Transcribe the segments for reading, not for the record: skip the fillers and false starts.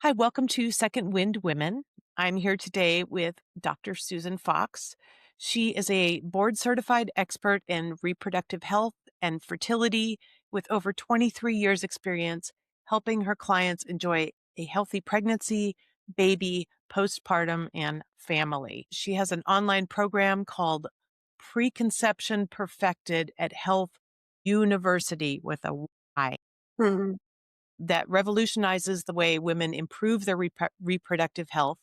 Hi, welcome to Second Wind Women. I'm here today with Dr. Susan Fox. She is a board certified expert in reproductive health and fertility with over 23 years' experience helping her clients enjoy a healthy pregnancy, baby, postpartum, and family. She has an online program called Preconception Perfected at Health University with a Y Mhm. that revolutionizes the way women improve their reproductive health,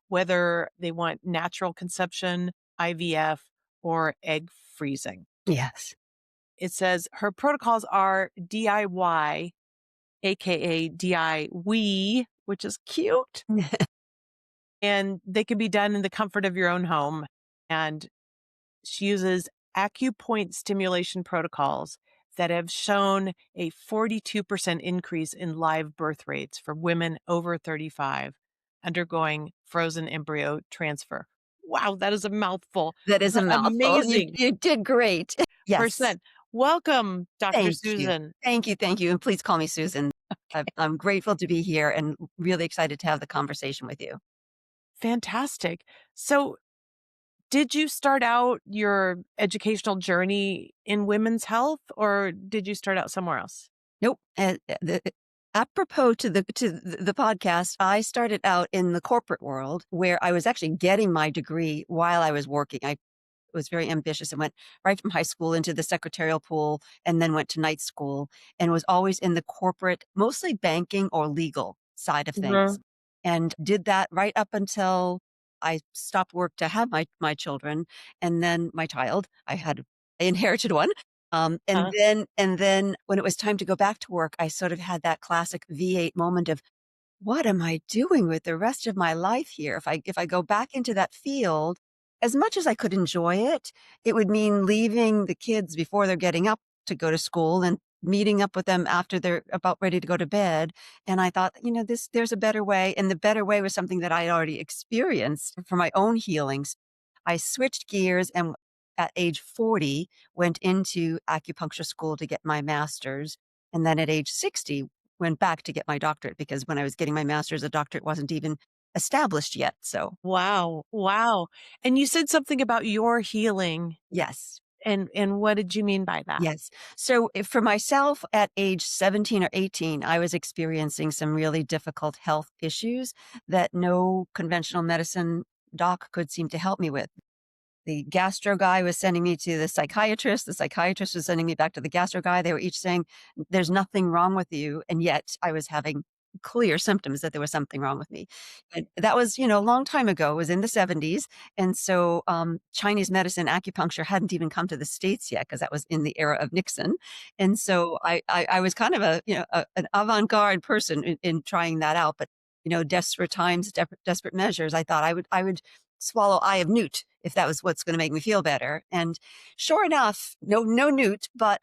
whether they want natural conception, IVF, or egg freezing. Yes. It says her protocols are DIY, aka DI we, which is cute, and they can be done in the comfort of your own home. And she uses acupoint stimulation protocols that have shown a 42% increase in live birth rates for women over 35 undergoing frozen embryo transfer. Wow, that is a mouthful. That is a mouthful. You Amazing you did great. Yes. percent. Welcome, Dr. Thank you. Susan. Thank you, and please call me Susan. I'm grateful to be here and really excited to have the conversation with you. Fantastic. So, did you start out your educational journey in women's health or did you start out somewhere else? Nope, apropos to the podcast, I started out in the corporate world where I was actually getting my degree while I was working. I was very ambitious and went right from high school into the secretarial pool and then went to night school and was always in the corporate, mostly banking or legal side of things. Mhm. And did that right up until I stopped work to have my children and then my child. I inherited one. Uh, And then when it was time to go back to work, I sort of had that classic V8 moment of what am I doing with the rest of my life here? If I go back into that field, as much as I could enjoy it, it would mean leaving the kids before they're getting up to go to school and meeting up with them after they're about ready to go to bed. And I thought, there's a better way. And the better way was something that I had already experienced for my own healings. I switched gears and at age 40 went into acupuncture school to get my master's. And then at age 60 went back to get my doctorate because when I was getting my master's, a doctorate wasn't even established yet. So, wow, wow. And you said something about your healing, yes, and what did you mean by that? yes. So, for myself at age 17 or 18, I was experiencing some really difficult health issues that no conventional medicine doc could seem to help me with. The gastro guy was sending me to the psychiatrist. The psychiatrist was sending me back to the gastro guy. They were each saying, "There's nothing wrong with you." And yet I was having clear symptoms that there was something wrong with me. And that was, a long time ago. It was in the 70s. And so Chinese medicine, acupuncture hadn't even come to the States yet because that was in the era of Nixon. And so I was kind of an avant-garde person in trying that out. But, desperate times, desperate measures. I thought I would swallow eye of newt if that was what's going to make me feel better. And sure enough, no newt, but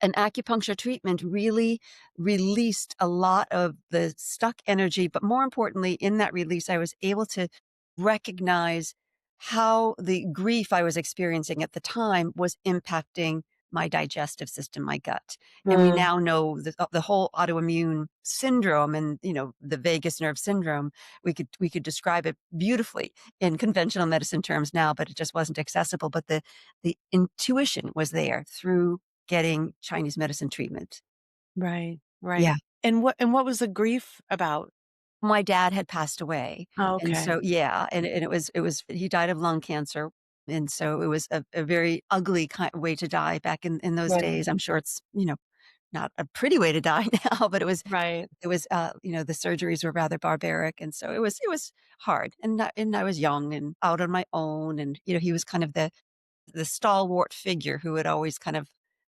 an acupuncture treatment really released a lot of the stuck energy. But more importantly, in that release, I was able to recognize how the grief I was experiencing at the time was impacting my digestive system, my gut. And we Mm, now know the whole autoimmune syndrome and, the vagus nerve syndrome. We could describe it beautifully in conventional medicine terms now, but it just wasn't accessible. But the intuition was there through getting Chinese medicine treatment. right, right. Yeah. And what was the grief about? My dad had passed away, Oh, and okay. so yeah, and it was he died of lung cancer, and so it was a very ugly way to die back in those Right. days. I'm sure it's, not a pretty way to die now, but Right. the surgeries were rather barbaric, and so it was hard, and I was young and out on my own, and, he was kind of the stalwart figure who would always kind of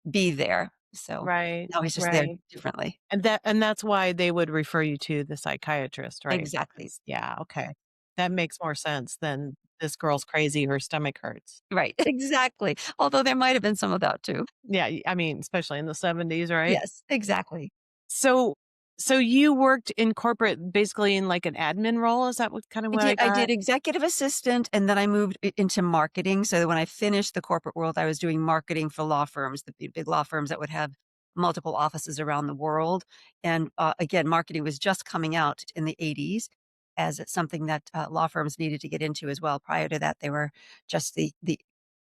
be there. So Right. now he's just there Right. differently. And that's why they would refer you to the psychiatrist, right? Exactly. Because yeah, okay. That makes more sense than this girl's crazy, her stomach hurts. Right. Exactly. Although there might have been some of that too. Yeah, I mean, especially in the '70s, right? Yes, exactly. So so you worked in corporate basically in like an admin role, is that I what I did I did got? executive assistant, and then I moved into marketing. So when I finished the corporate world, I was doing marketing for law firms, the big law firms that would have multiple offices around the world. And again, marketing was just coming out in the 80s as it's something that law firms needed to get into as well. Prior to that, they were just the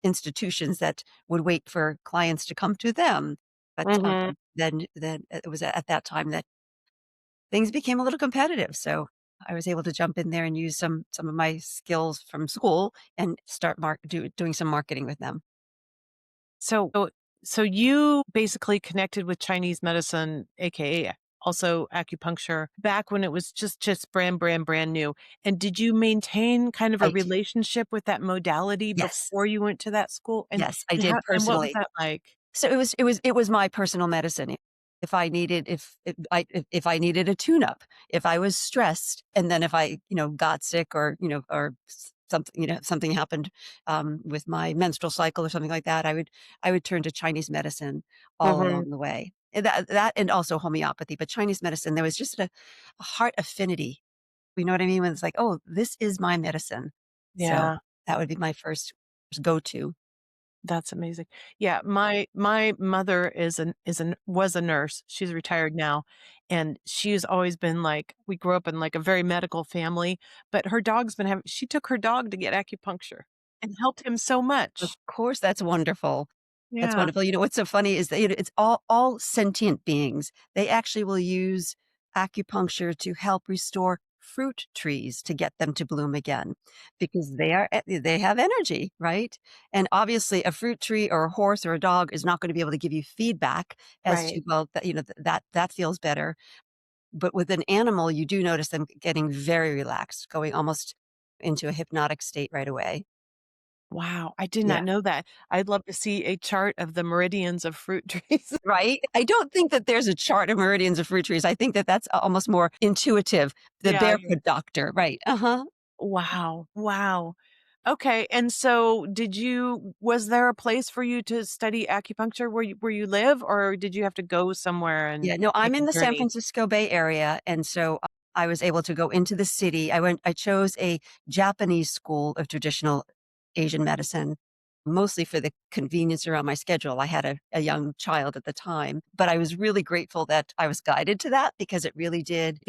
institutions that would wait for clients to come to them. But Mhm. then it was at that time that things became a little competitive. So I was able to jump in there and use some of my skills from school and start doing some marketing with them. So you basically connected with Chinese medicine, aka also acupuncture, back when it was just brand new. And did you maintain kind of a Right. relationship with that modality Yes. before you went to that school? Yes, I And did and what was personally. that like? So it was my personal medicine. If I needed if I needed a tune-up, if I was stressed, and then if I, got sick or, or something, something happened, with my menstrual cycle or something like that, I would turn to Chinese medicine all Mhm. along the way. And that and also homeopathy, but Chinese medicine, there was just a heart affinity. You know what I mean? When it's like, "Oh, this is my medicine." So, Yeah. that would be my first go-to. That's amazing. Yeah, my mother was a nurse. She's retired now, and she's always been like we grew up in, like, a very medical family, but her dog's been having she took her dog to get acupuncture and helped him so Of much. course, that's wonderful. That's Yeah, wonderful. What's so funny is that, it's all sentient beings. They actually will use acupuncture to help restore fruit trees to get them to bloom again because they have energy, right? And obviously a fruit tree or a horse or a dog is not going to be able to give you feedback as to, right. well, that feels better. But with an animal, you do notice them getting very relaxed, going almost into a hypnotic state right away. Wow, I did Yeah. not know that. I'd love to see a chart of the meridians of fruit trees. Right? I don't think that there's a chart of meridians of fruit trees. I think that that's almost more intuitive. The Yeah, I barefoot doctor, right. Uh-huh. wow, wow. Okay, and so did you was there a place for you to study acupuncture where you live, or did you have to go somewhere and Yeah, no, I'm make a in the San journey? Francisco Bay Area, and so I was able to go into the city. I chose a Japanese school of traditional Asian medicine, mostly for the convenience around my schedule. I had a young child at the time, but I was really grateful that I was guided to that because it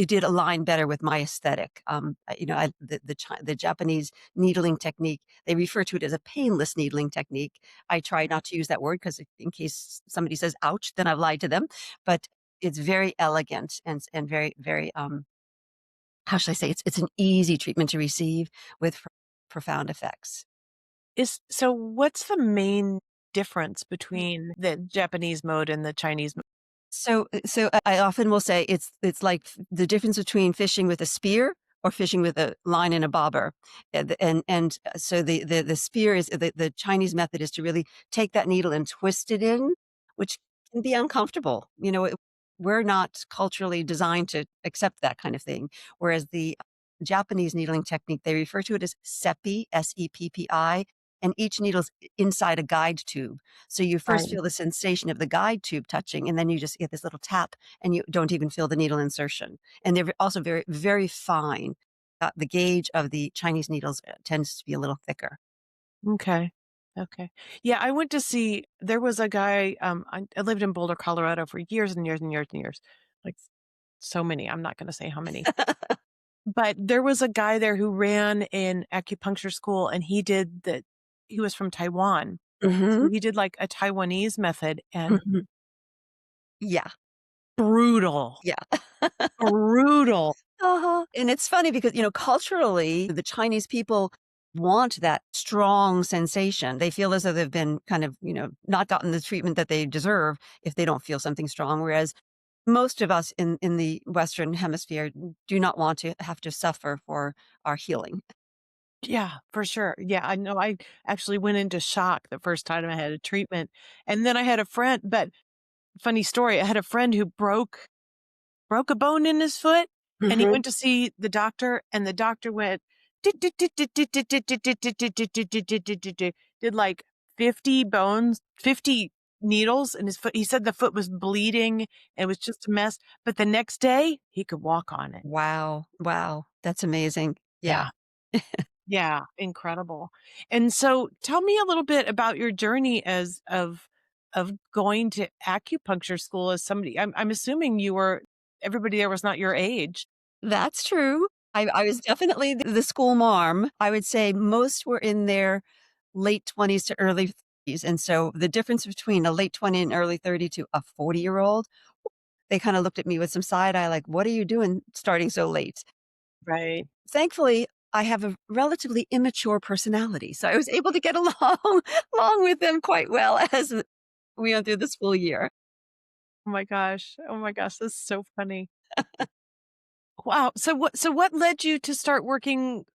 did align better with my aesthetic. The Japanese needling technique, they refer to it as a painless needling technique. I try not to use that word because in case somebody says ouch, then I've lied to them. But it's very elegant and very, very, how should I say? It's an easy treatment to receive with profound effects. Is so what's the main difference between the Japanese mode and the Chinese mode? So I often will say it's like the difference between fishing with a spear or fishing with a line and a bobber. So the spear is the Chinese method is to really take that needle and twist it in, which can be uncomfortable. We're not culturally designed to accept that kind of thing. Whereas the Japanese needling technique, they refer to it as seppi, seppi, and each needle's inside a guide tube. So you first Right. feel the sensation of the guide tube touching, and then you just get this little tap, and you don't even feel the needle insertion. And they're also very, very fine. The gauge of the Chinese needles tends to be a little thicker. Okay. Okay. Yeah, I went to see there was a guy, I lived in Boulder, Colorado for years and years and years and years. Like so many, I'm not gonna say how many. But there was a guy there who ran an acupuncture school and he was from Taiwan. So Hmm. he did like a Taiwanese method and Hmm. Yeah, brutal, yeah. brutal. Uh-huh. And it's funny because, culturally, the Chinese people want that strong sensation. They feel as though they've been kind of, not gotten the treatment that they deserve if they don't feel something strong. Whereas most of us in the Western hemisphere do not want to have to suffer for our healing. Yeah, for sure. Yeah, I know I actually went into shock the first time I had a treatment. And then I had a friend, but funny story, I had a friend who broke a bone in his foot, and he Hmm. went to see the doctor, and the doctor went did like 50 bones, 50 needles in his foot. He said the foot was bleeding, and it was just a mess, but the next day, he could walk on it. Wow. Wow. That's amazing. Yeah. Yeah. Yeah, incredible. And so tell me a little bit about your journey as of of going to acupuncture school as somebody I'm assuming you were everybody there was not your age. That's true. I was definitely the school marm. I would say most were in their late 20s to early 30s, and so the difference between a late 20 and early 30 to a 40-year-old, they kinda looked at me with some side eye like, "What are you doing starting so late?" Right. Thankfully, I have a relatively immature personality, so I was able to get along along with them quite well as we went through the school year. Oh my gosh. Oh my gosh, that's so funny. Wow. So what led you to start working,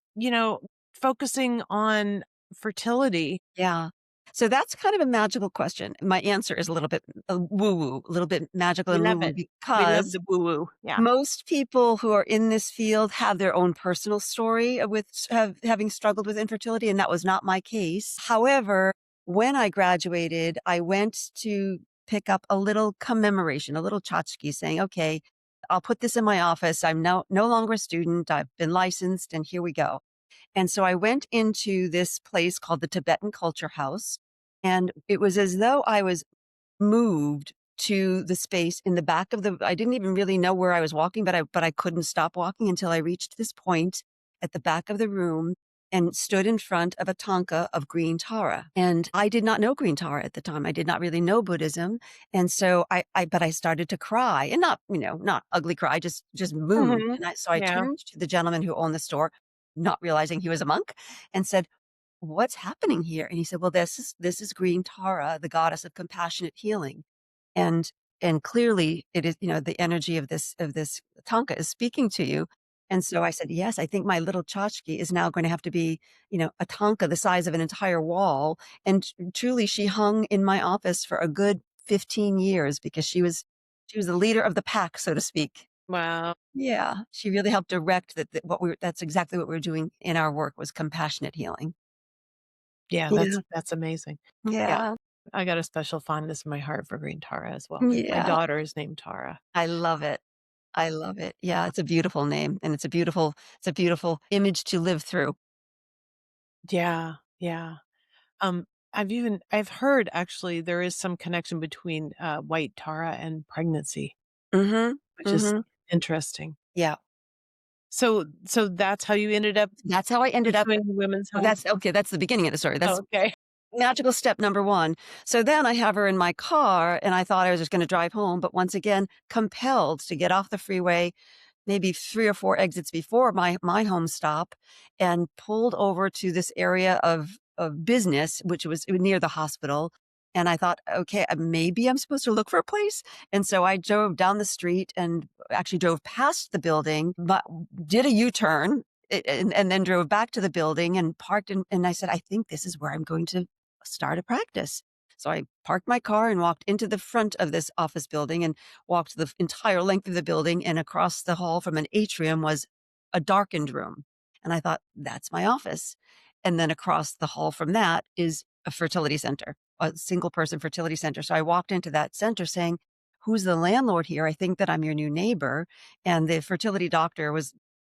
focusing on fertility? Yeah. So that's kind of a magical question. My answer is a little bit woo-woo, a little bit magical We and love woo-woo it. We love because the woo-woo. Yeah. most people who are in this field have their own personal story with having struggled with infertility, and that was not my case. However, when I graduated, I went to pick up a little commemoration, a little tchotchke saying, "Okay, I'll put this in my office. I'm no longer a student. I've been licensed, and here we go." And so I went into this place called the Tibetan Culture House, and it was as though I was moved to the space in the back of the I didn't even really know where I was walking, but I couldn't stop walking until I reached this point at the back of the room and stood in front of a tanka of green Tara. And I did not know green Tara at the time. I did not really know Buddhism. And so I started to cry and not, not ugly cry, just moved. Mhm. And so I Yeah. turned to the gentleman who owned the store, not realizing he was a monk, and said, "What's happening here?" And he said, "Well, this is green Tara, the goddess of compassionate healing." And and clearly it is, the energy of this tanka is speaking to you. And so I said, "Yes, I think my little tchotchke is now going to have to be, a tanka the size of an entire wall." And truly she hung in my office for a good 15 years because she was the leader of the pack, so to speak. Wow. Yeah, she really helped direct that that's exactly what we were doing in our work was compassionate healing. Yeah, Yeah. that's amazing. Yeah. Yeah. I got a special fondness in my heart for green Tara as well. My Yeah. daughter is named Tara. I love it. I love it. Yeah, it's a beautiful name, and it's a beautiful image to live through. Yeah, yeah. Um, I've heard actually there is some connection between, white Tara and pregnancy, Mhm, which is mhm. interesting. Yeah. So that's how you ended up That's how I ended up pursuing women's oh, health? that's okay, that's the beginning of the story. Oh, That's okay. magical step number 1. So then I have her in my car, and I thought I was just gonna drive home, but once again, compelled to get off the freeway maybe 3 or 4 exits before my home stop and pulled over to this area of business, which was near the hospital, and I thought, "Okay, maybe I'm supposed to look for a place?" And so I drove down the street and actually drove past the building, but did a U-turn, and then drove back to the building and parked, and I said, "I think this is where I'm going to start a practice." So I parked my car and walked into the front of this office building and walked the entire length of the building, and across the hall from an atrium was a darkened room. And I thought, "That's my office." And then across the hall from that is a fertility center, a single person fertility center. So I walked into that center saying, "Who's the landlord here? I think that I'm your new neighbor." And the fertility doctor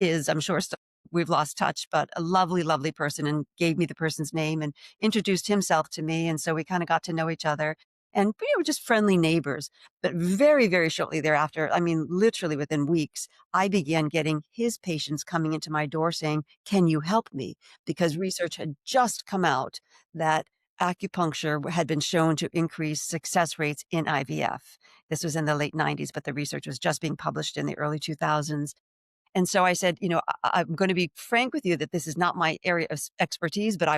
I'm sure still, we've lost touch, but a lovely, lovely person, and gave me the person's name and introduced himself to me. And so we kind of got to know each other, and we were just friendly neighbors. But very, very shortly thereafter, I mean, literally within weeks, I began getting his patients coming into my door saying, "Can you help me?" Because research had just come out that acupuncture had been shown to increase success rates in IVF. This was in the late 90s, but the research was just being published in the early 2000s. And so I said, I'm going to be frank with you that this is not my area of expertise, but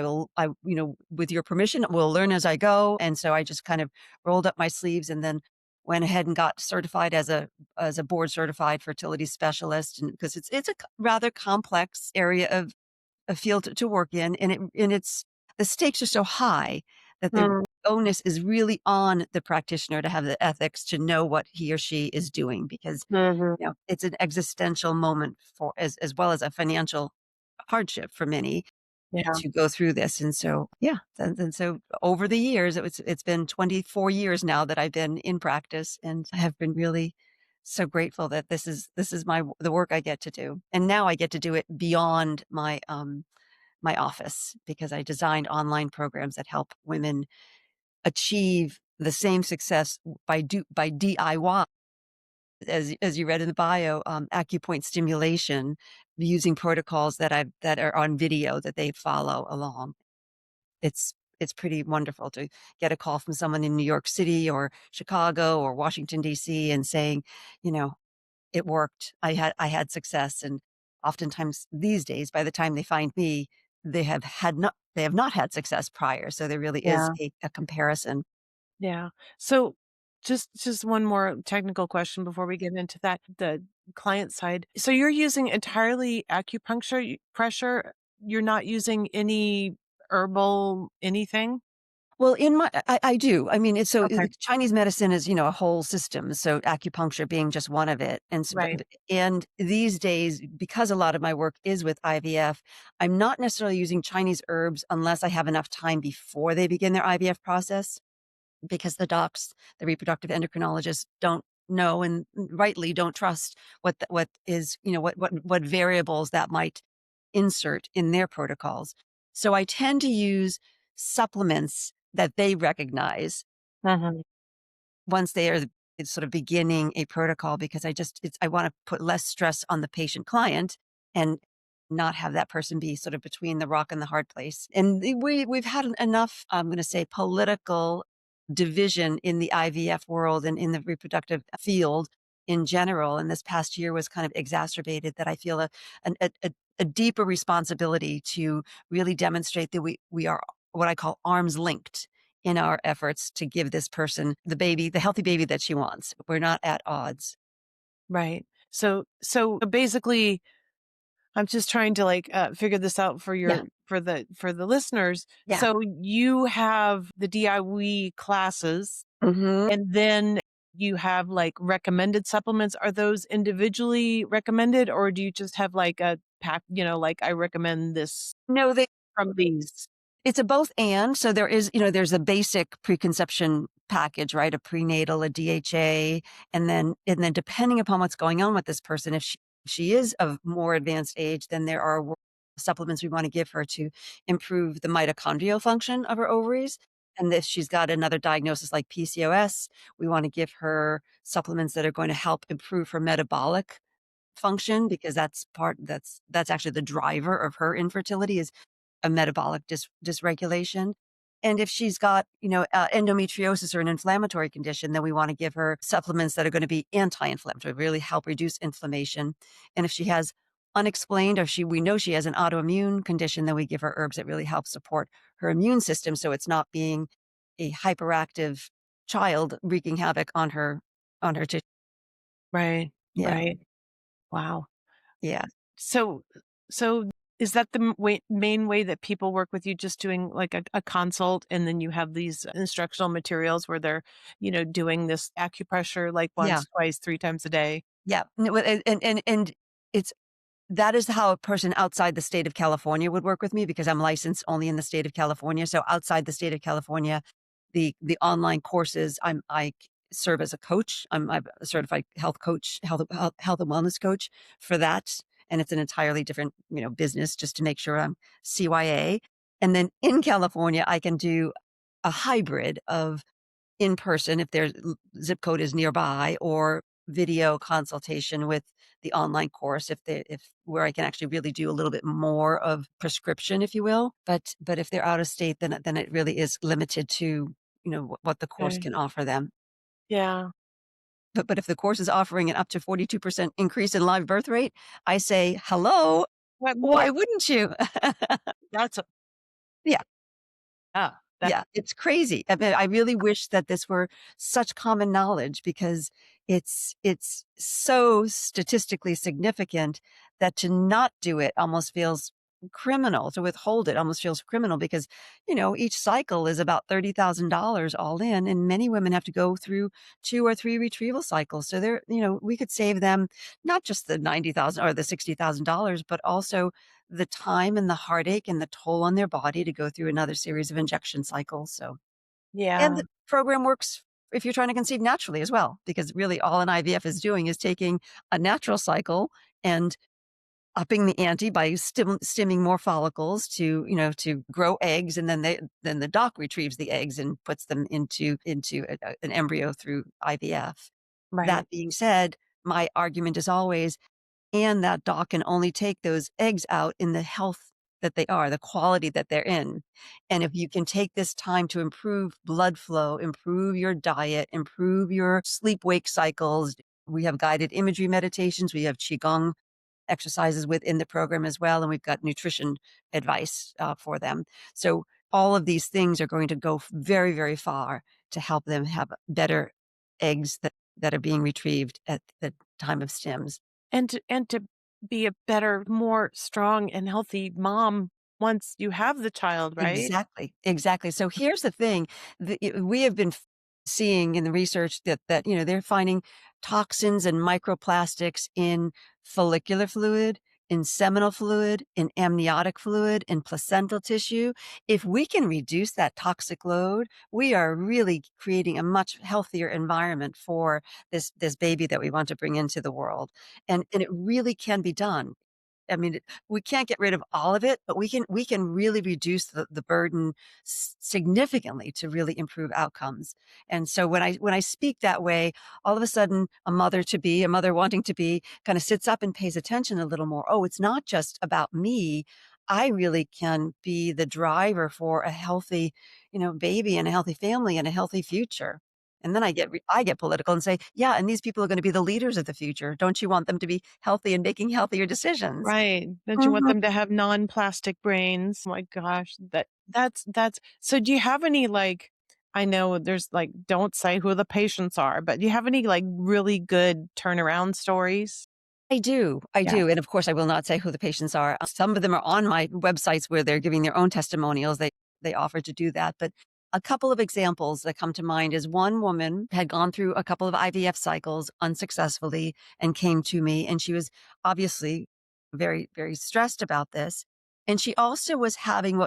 with your permission, we'll learn as I go. And so I just kind of rolled up my sleeves and then went ahead and got certified as a board certified fertility specialist. And because it's a rather complex area of a field to work in, and it's the stakes are so high that the Mm, onus is really on the practitioner to have the ethics to know what he or she is doing because mhm. it's an existential moment for as well as a financial hardship for many Yeah. to go through this. And so, yeah, and so over the years, it's been 24 years now that I've been in practice, and I have been really so grateful that this is the work I get to do. And now I get to do it beyond my office because I designed online programs that help women achieve the same success by DIY, as you read in the bio, acupoint stimulation, using protocols that are on video that they follow along. It's pretty wonderful to get a call from someone in New York City or Chicago or Washington, DC, and saying, you know, "It worked. I had success." And oftentimes these days, by the time they find me, they have not had success prior, so there really is Yeah. a comparison. Yeah. So just one more technical question before we get into that, the client side. So you're using entirely acupuncture pressure? You're not using any herbal anything? Well, in my I do. I mean, it's so Okay. Chinese medicine is, a whole system, so acupuncture being just one of it. Right. And these days, because a lot of my work is with IVF, I'm not necessarily using Chinese herbs unless I have enough time before they begin their IVF process, because the docs, the reproductive endocrinologists don't know and rightly don't trust what is, what variables that might insert in their protocols. So I tend to use supplements that they recognize Mhm. once they are it's sort of beginning a protocol, because I want to put less stress on the patient client and not have that person be sort of between the rock and the hard place. And we've had enough, I'm going to say, political division in the IVF world and in the reproductive field in general. And this past year was kind of exacerbated, that I feel a deeper responsibility to really demonstrate that we are what I call arms linked in our efforts to give this person the healthy baby that she wants. We're not at odds. Right. So basically I'm just trying to like figure this out for Yeah. the listeners. Yeah. So you have the DIY classes Mhm. and then you have like recommended supplements. Are those individually recommended or do you just have like a pack, like I recommend this No, they from these? it's a both and. So there's a basic preconception package, right? A prenatal, a DHA, and then depending upon what's going on with this person, if she is of more advanced age, then there are supplements we want to give her to improve the mitochondrial function of her ovaries. And if she's got another diagnosis like PCOS, we want to give her supplements that are going to help improve her metabolic function, because that's actually the driver of her infertility, is a metabolic dysregulation. And if she's got, endometriosis or an inflammatory condition, then we want to give her supplements that are going to be anti-inflammatory, really help reduce inflammation. And if she has unexplained, or if we know she has an autoimmune condition, then we give her herbs that really help support her immune system, so it's not being a hyperactive child wreaking havoc on her tissue. Right. Yeah. Right. Wow. Yeah. So so is that the main way that people work with you, just doing like a consult and then you have these instructional materials where they're, doing this acupressure like Yeah. once, twice, 3 times a day? Yeah. No, and it's that is how a person outside the state of California would work with me, because I'm licensed only in the state of California. So outside the state of California, the online courses, I serve as a coach. I'm a certified health coach, health and wellness coach for that. And it's an entirely different, business, just to make sure I'm CYA. And then in California, I can do a hybrid of in person if their zip code is nearby, or video consultation with the online course if where I can actually really do a little bit more of prescription, if you will. But if they're out of state, then it really is limited to, what the course Okay. can offer them. Yeah. But if the course is offering an up to 42% increase in live birth rate, I say, "Hello, What more? why wouldn't you?" That's a Yeah. yeah, that Yeah, it's crazy. I mean, I really wish that this were such common knowledge, because it's so statistically significant that to not do it almost feels criminal. To withhold it almost feels criminal, because, each cycle is about $30,000 all in, and many women have to go through 2 or 3 retrieval cycles. So we could save them not just the 90,000 or the $60,000, but also the time and the heartache and the toll on their body to go through another series of injection cycles. So, and yeah. the program works if you're trying to conceive naturally as well, because really all an IVF is doing is taking a natural cycle and upping the ante by stimming more follicles to, to grow eggs, and then the doc retrieves the eggs and puts them into an embryo through IVF. Right. That being said, my argument is always, and that doc can only take those eggs out in the health that they are, the quality that they're in. And if you can take this time to improve blood flow, improve your diet, improve your sleep wake cycles, we have guided imagery meditations, we have qigong exercises within the program as well, and we've got nutrition advice for them. So all of these things are going to go very, very far to help them have better eggs that are being retrieved at the time of stims. And to be a better, more strong and healthy mom once you have the child, right? Exactly, exactly. So here's the thing, we have been seeing in the research that, they're finding toxins and microplastics in follicular fluid, in seminal fluid, in amniotic fluid, in placental tissue. If we can reduce that toxic load, we are really creating a much healthier environment for this baby that we want to bring into the world. And it really can be done. I mean, we can't get rid of all of it, but we can really reduce the burden significantly to really improve outcomes. And so when I speak that way, all of a sudden a mother wanting to be, kind of sits up and pays attention a little more. Oh, it's not just about me. I really can be the driver for a healthy, baby and a healthy family and a healthy future. And then I get political and say, yeah, and these people are going to be the leaders of the future. Don't you want them to be healthy and making healthier decisions? Right. Don't you want Mhm. them to have non-plastic brains? Oh my gosh, that's so do you have any, like, I know there's, like, don't say who the patients are, but do you have any, like, really good turnaround stories? I Yeah. do, and of course, I will not say who the patients are. Some of them are on my websites where they're giving their own testimonials. They offer to do that, but a couple of examples that come to mind is one woman had gone through a couple of IVF cycles unsuccessfully and came to me, and she was obviously very, very stressed about this, and she also was having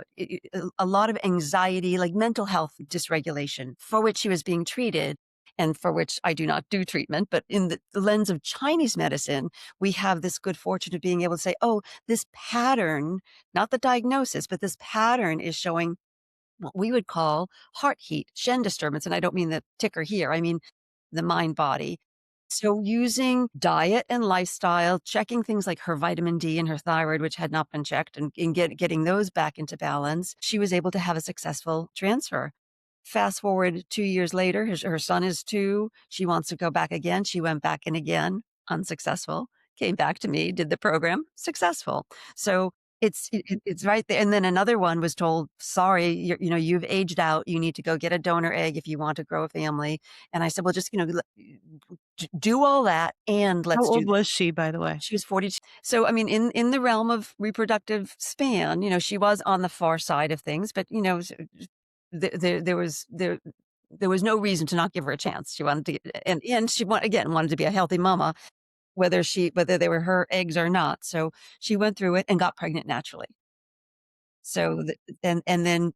a lot of anxiety, like mental health dysregulation, for which she was being treated and for which I do not do treatment, but in the lens of Chinese medicine, we have this good fortune of being able to say, oh, this pattern, not the diagnosis, but this pattern is showing what we would call heart heat, Shen disturbance. And I don't mean the ticker here, I mean the mind body. So using diet and lifestyle, checking things like her vitamin D and her thyroid, which had not been checked, and getting those back into balance, she was able to have a successful transfer. Fast forward 2 years later, her son is 2, she wants to go back again, she went back in again, unsuccessful, came back to me, did the program, successful. So, it's right there, and then another one was told, "Sorry, you've aged out, you need to go get a donor egg if you want to grow a family," and I said, "Well, just, do all that, and How let's do old this." was she, by the way? She was 42. So, I mean, in the realm of reproductive span, she was on the far side of things, but, there was no reason to not give her a chance. She wanted to get, and she wanted to be a healthy mama, whether they were her eggs or not. So she went through it and got pregnant naturally. So and then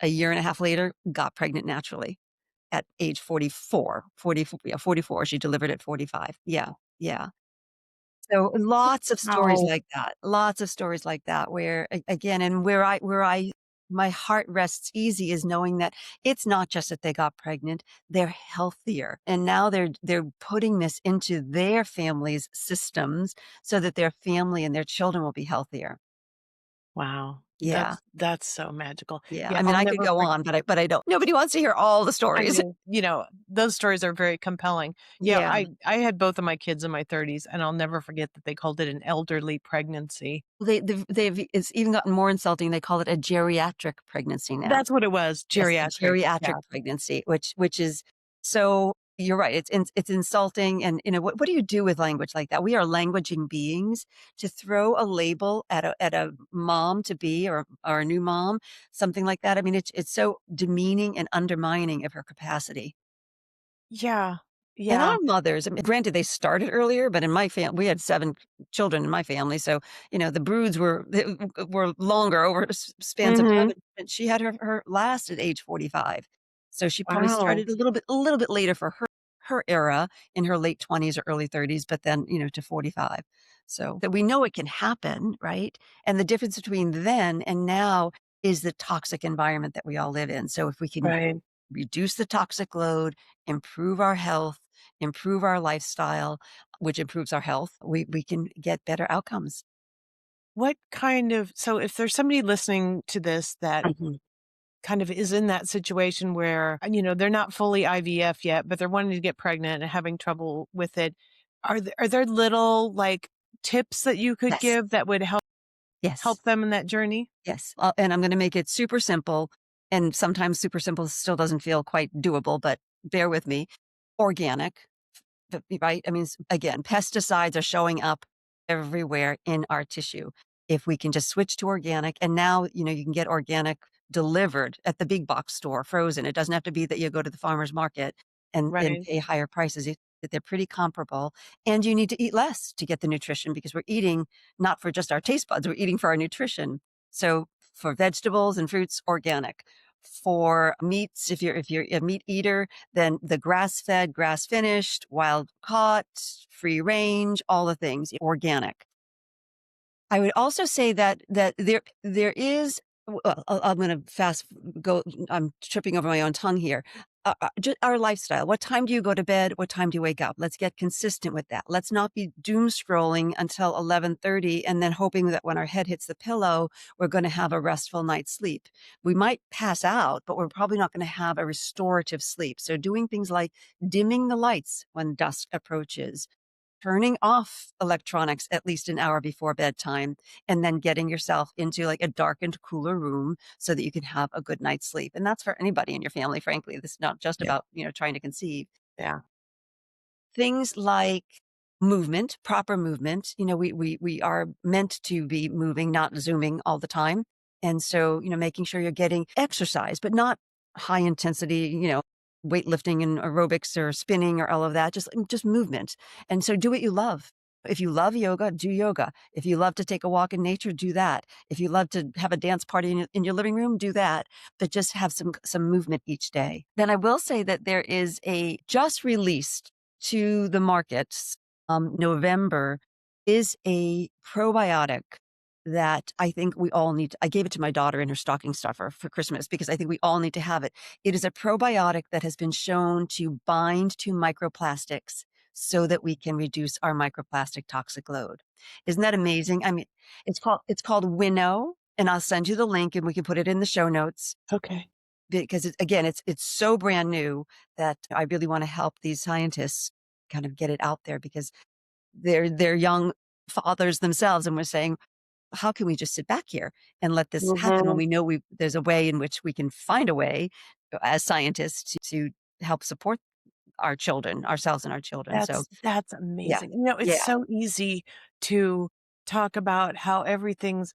a year and a half later, got pregnant naturally at age 44. 44, yeah, 44. She delivered at 45. Yeah, yeah. So lots of stories Wow. like that, lots of stories like that where again, and where I my heart rests easy is knowing that it's not just that they got pregnant, they're healthier. And now they're putting this into their family's systems so that their family and their children will be healthier. Wow. Yeah. That's so magical. Yeah. Yeah, I mean, I'll I could never go forget. on, but I don't. Nobody wants to hear all the I stories. know, those stories are very compelling. Yeah, Yeah. I had both of my kids in my 30s, and I'll never forget that they called it an elderly pregnancy. They've it's even gotten more insulting. They call it a geriatric pregnancy now. That's what it was, Yes, a geriatric, geriatric yeah. pregnancy, which is so you're right, it's insulting, and, what do you do with language like that? We are languaging beings. To throw a label at a mom to be, or a new mom, something like that, I mean, it's so demeaning and undermining of her capacity. Yeah, And our yeah, mothers, I mean, granted, they started earlier, but in my family, we had 7 children in my family, so, the broods were longer over spans of time, mhm. and she had her last at age 45. So she probably Wow. started a little bit later for her. her era in her late 20s or early 30s, but then, to 45. So that we know it can happen, right? And the difference between then and now is the toxic environment that we all live in. So if we can Right. reduce the toxic load, improve our health, improve our lifestyle, which improves our health, we can get better outcomes. What kind of so if there's somebody listening to this that Mhm. kind of is in that situation where, they're not fully IVF yet, but they're wanting to get pregnant and having trouble with it, are there little, like, tips that you could Yes. give that would help Yes. them in that journry? Yes. And I'm going to make it super simple. And sometimes super simple still doesn't feel quite doable, but bear with me. Organic. Right? I mean, again, pesticides are showing up everywhere in our tissue. If we can just switch to organic, and now, you can get organic delivered at the big box store, frozen. It doesn't have to be that you go to the farmer's market and Right, pay higher prices. They're pretty comparable. And you need to eat less to get the nutrition because we're eating not for just our taste buds, we're eating for our nutrition. So for vegetables and fruits, organic. For meats, if you're a meat eater, then the grass-fed, grass-finished, wild caught, free range, all the things, organic. I would also say that there is well, I'm gonna fast go I'm tripping over my own tongue here. Ju Our lifestyle. What time do you go to bed? What time do you wake up? Let's get consistent with that. Let's not be doom scrolling until 11:30 and then hoping that when our head hits the pillow, we're gonna have a restful night's sleep. We might pass out, but we're probably not gonna have a restorative sleep. So doing things like dimming the lights when dusk approaches, turning off electronics at least an hour before bedtime, and then getting yourself into like a darkened, cooler room so that you can have a good night's sleep. And that's for anybody in your family, frankly. This is not just yeah, about, trying to conceive. yeah. Things like movement, proper movement. We are meant to be moving, not zooming all the time. And so, making sure you're getting exercise, but not high intensity, weightlifting and aerobics or spinning or all of that, just movement. And so do what you love. If you love yoga, do yoga. If you love to take a walk in nature, do that. If you love to have a dance party in your living room, do that. But just have some movement each day. Then I will say that there is a just released to the markets, November, is a probiotic that I think we all need. I gave it to my daughter in her stocking stuffer for Christmas because I think we all need to have it. It is a probiotic that has been shown to bind to microplastics so that we can reduce our microplastic toxic load. Isn't that amazing? I mean, it's called Winnow, and I'll send you the link and we can put it in the show notes Okay. because again, it's so brand new that I really want to help these scientists kind of get it out there because they're young fathers themselves, and we're saying, how can we just sit back here and let this happen when Mhm. we know there's a way in which we can find a way as scientists to help support our children, ourselves and our children. So That's yeah, amazing. It's yeah, so easy to talk about how everything's,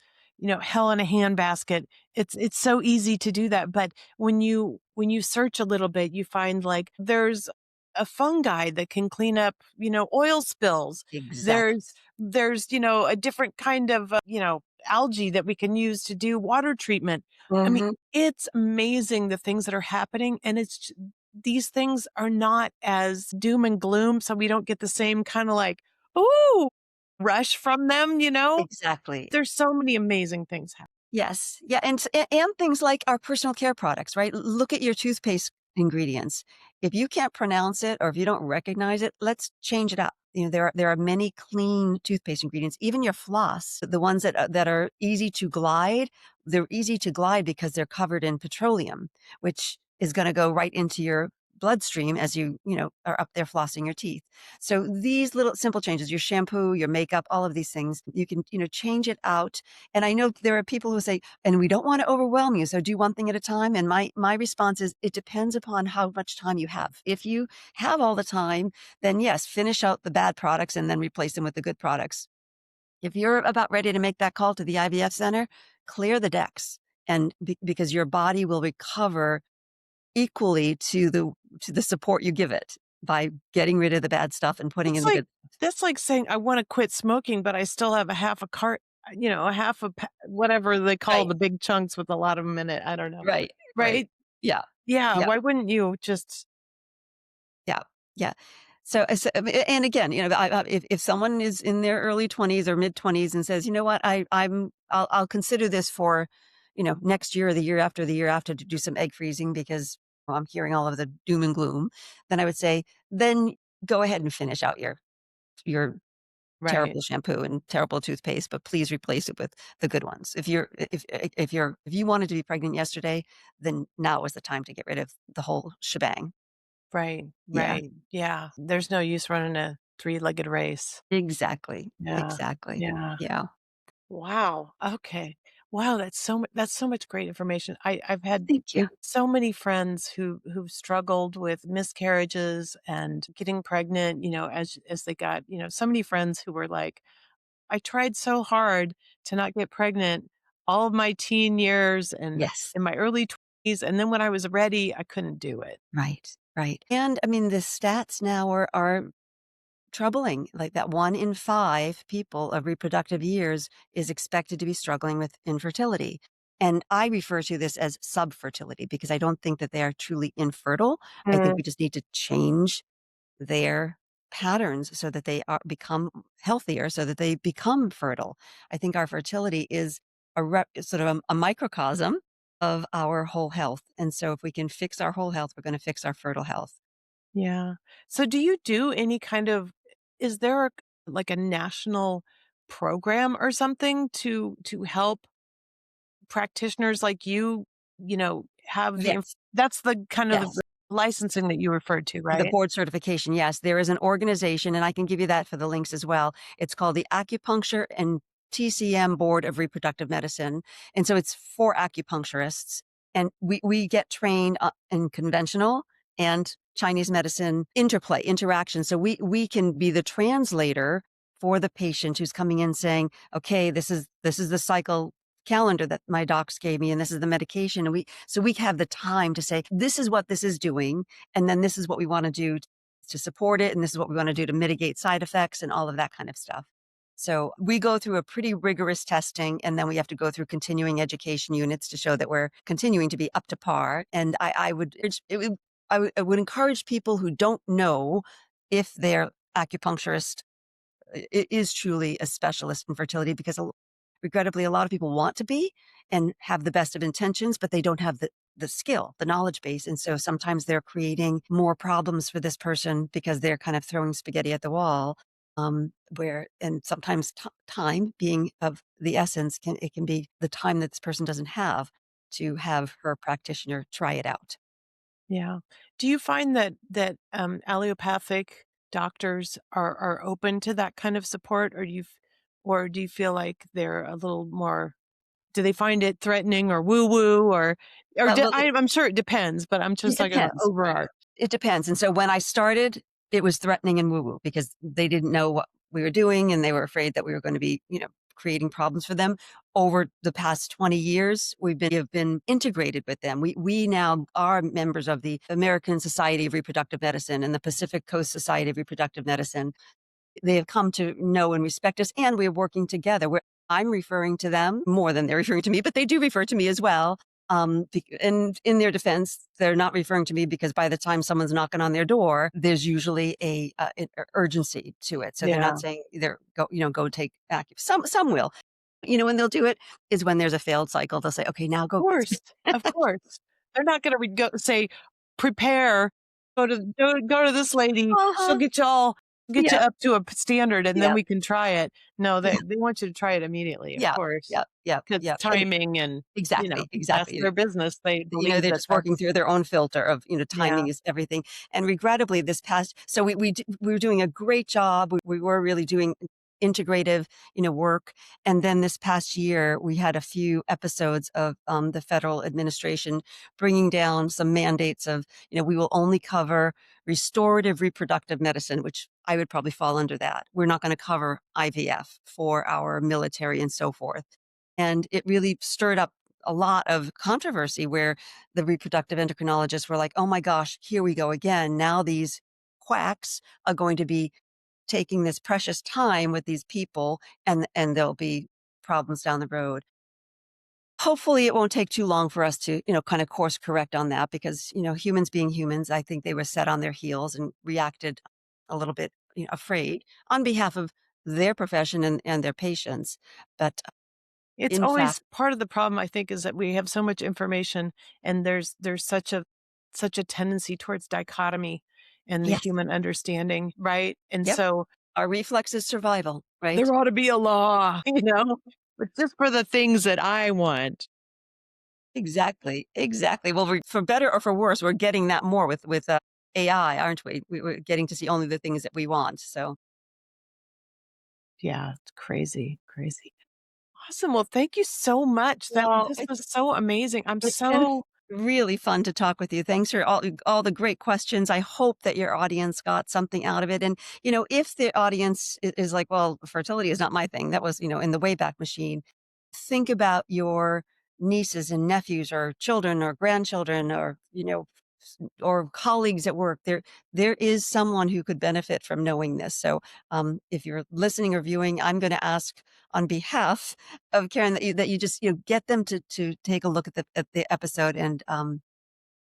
hell in a handbasket. It's so easy to do that, but when you search a little bit, you find, like, there's a fungi that can clean up, oil spills. exactly. There's a different kind of, algae that we can use to do water treatment. I mean, Mhm. it's amazing the things that are happening, and these things are not as doom and gloom, so we don't get the same kinda like, "Ooh," rush from them. Exactly. There's so many amazing things happening. Yes. Yeah, and things like our personal care products, right? Look at your toothpaste ingredients. If you can't pronounce it or if you don't recognize it, let's change it up. There are many clean toothpaste ingredients. Even your floss, the ones that are easy to glide, they're easy to glide because they're covered in petroleum, which is going to go right into your bloodstream as you are up there flossing your teeth. So these little simple changes, your shampoo, your makeup, all of these things, you can change it out. And I know there are people who say, and we don't want to overwhelm you, so do one thing at a time. And my response is, it depends upon how much time you have. If you have all the time, then yes, finish out the bad products and then replace them with the good products. If you're about ready to make that call to the IVF center, clear the decks, and because your body will recover equally to the support you give it by getting rid of the bad stuff and putting in That's the like good. that's like saying, "I wanna quit smoking, but I still have a half a cart," a half a pa whatever they call Right, the big chunks with a lot of them in it, I don't know. right, right. Right? Yeah, Yeah, yeah, why wouldn't you just yeah. Yeah. And again, if someone is in their early 20s or mid 20s and says, you know what, I'll consider this for, next year or the year after to do some egg freezing because I'm hearing all of the doom and gloom, then I would say, then go ahead and finish out your Right. terrible shampoo and terrible toothpaste, but please replace it with the good ones. If you wanted to be pregnant yesterday, then now is the time to get rid of the whole shebang. Right. Yeah, Right. Yeah. There's no use running a three-legged race. exactly. Yeah. Exactly. Yeah. Yeah. Wow. Okay. Wow, that's so much great information. I've had Thank you. so many friends who've struggled with miscarriages and getting pregnant, as they got, so many friends who were like, I tried so hard to not get pregnant all of my teen years and Yes. in my early 20s, and then when I was ready, I couldn't do it. Right. Right. And I mean, the stats now are troubling. Like that 1 in 5 people of reproductive years is expected to be struggling with infertility. And I refer to this as subfertility because I don't think that they are truly infertile. I think Mm, we just need to change their patterns so that they become healthier, so that they become fertile. I think our fertility is sort of a microcosm of our whole health. And so if we can fix our whole health, we're going to fix our fertile health. yeah. So do you do any kind of is there like a national program or something to help practitioners like have Yes. that's the kind of the Yes. licensing that you referred to, The right? board certification, yes, there is an organization, and I can give you that for the links as well. It's called the Acupuncture and TCM Board of Reproductive Medicine, and so it's for acupuncturists, and we get trained in conventional and Chinese medicine interaction. So we can be the translator for the patient who's coming in saying, "Okay, this is the cycle calendar that my docs gave me, and this is the medication." And we have the time to say, "This is what this is doing, and then this is what we want to do to support it. And this is what we want to do to mitigate side effects and all of that kind of stuff." So we go through a pretty rigorous testing, and then we have to go through continuing education units to show that we're continuing to be up to par. And I would encourage people who don't know if their acupuncturist is truly a specialist in fertility because regrettably a lot of people want to be and have the best of intentions, but they don't have the skill, the knowledge base. And so sometimes they're creating more problems for this person because they're kind of throwing spaghetti at the wall. And sometimes time being of the essence it can be the time that this person doesn't have to have her practitioner try it out. Yeah. Do you find that allopathic doctors are open to that kind of support, or or do you feel like they're a little more do they find it threatening or woo woo Well, I'm sure it depends, but I'm it just like a depends. overarch. It depends, and so when I started, it was threatening and woo-woo because they didn't know what we were doing, and they were afraid that we were gonna be, creating problems for them. Over the past 20 years, have been integrated with them. We now are members of the American Society of Reproductive Medicine and the Pacific Coast Society of Reproductive Medicine. They have come to know and respect us, and we're working together. I'm referring to them more than they're referring to me, but they do refer to me as well. And in their defense, they're not referring to me because by the time someone's knocking on their door, there's usually an urgency to it. So they're Yeah. not saying either go take acupuncture. Some will, when they'll do it is when there's a failed cycle. They'll say, okay, now go. Course, of course. They're not gonna go say, "Prepare, go to this lady, she'll Uh-huh. get you Yeah, up to a standard, and then yeah, we can try it." No, yeah, they want you to try it immediately, of yeah, course, yeah, yeah, because yeah. And timing and, exactly, that's exactly. their business. They believe They're that just that's working through their own filter of, yeah, timing is everything. And regrettably, this past, so we were doing a great job. We were really doing integrative, work. And then this past year, we had a few episodes of the federal administration bringing down some mandates of, we will only cover restorative reproductive medicine, which I would probably fall under that. We're not going to cover IVF for our military and so forth. And it really stirred up a lot of controversy where the reproductive endocrinologists were like, oh my gosh, here we go again. Now these quacks are going to be taking this precious time with these people and there'll be problems down the road. Hopefully, it won't take too long for us to, kind of course correct on that because, humans being humans, I think they were set on their heels and reacted a little bit, afraid on behalf of their profession and their patients. But It's in fact, always part of the problem, I think, is that we have so much information and there's such a tendency towards dichotomy in the yes, human understanding, right? And yep, so our reflex is survival, right? there ought to be a law, but just for the things that I want. Exactly, exactly. Well, for better or for worse, we're getting that more with AI, aren't we? We're getting to see only the things that we want. So, Yeah, it's crazy, crazy. Awesome. Well, thank you so much. well, This was so amazing. I'm it's been so really fun to talk with you. Thanks for all the great questions. I hope that your audience got something out of it. And if the audience is like, "Well, fertility is not my thing," that was in the Wayback Machine. Think about your nieces and nephews, or children, or grandchildren, or or colleagues at work. There is someone who could benefit from knowing this. So, if you're listening or viewing, I'm going to ask on behalf of Karen that you just get them to take a look at the episode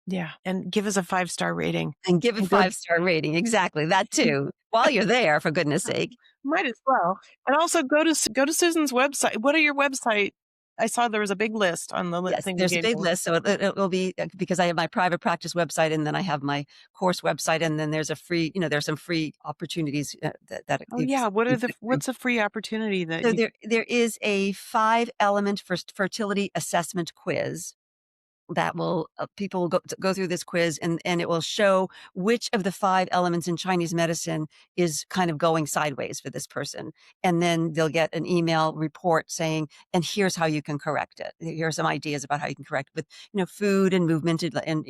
yeah, and give us a 5-star rating and give a and go 5-star rating. Exactly, that too. While you're there, for goodness sake. might as well. And also go to Susan's website. What are your website? I saw there was a big list on the Yes, thing you there's a gave big me. list, so it'll be because I have my private practice website, and then I have my course website, and then there's a free, there's some free opportunities that Oh, you yeah, just what you are the click through. what's a free opportunity that So you there is a 5-element fertility assessment quiz that will people will go through this quiz, and it will show which of the 5 elements in Chinese medicine is kind of going sideways for this person. And then they'll get an email report saying, and here's how you can correct it. Here are some ideas about how you can correct with, food and movement, and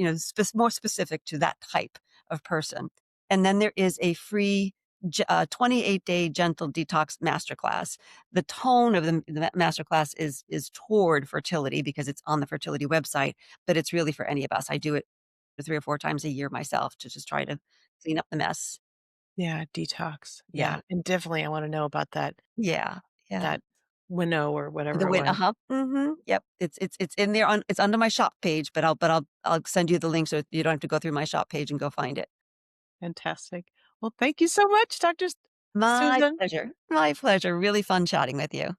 more specific to that type of person. And then there is a free 28-day gentle detox masterclass. The tone of the masterclass is toward fertility because it's on the fertility website, but it's really for any of us. I do it 3 or 4 times a year myself to just try to clean up the mess. yeah, detox. Yeah. Yeah, and definitely I wanna know about Yeah. Yeah. that winnow or whatever The it win was. Uh-huh. Mhm. Yep. It's in there it's under my shop page, but I'll send you the link so you don't have to go through my shop page and go find it. Fantastic. Well, thank you so much, Doctor My Susan. pleasure. My pleasure. Really fun chatting with you.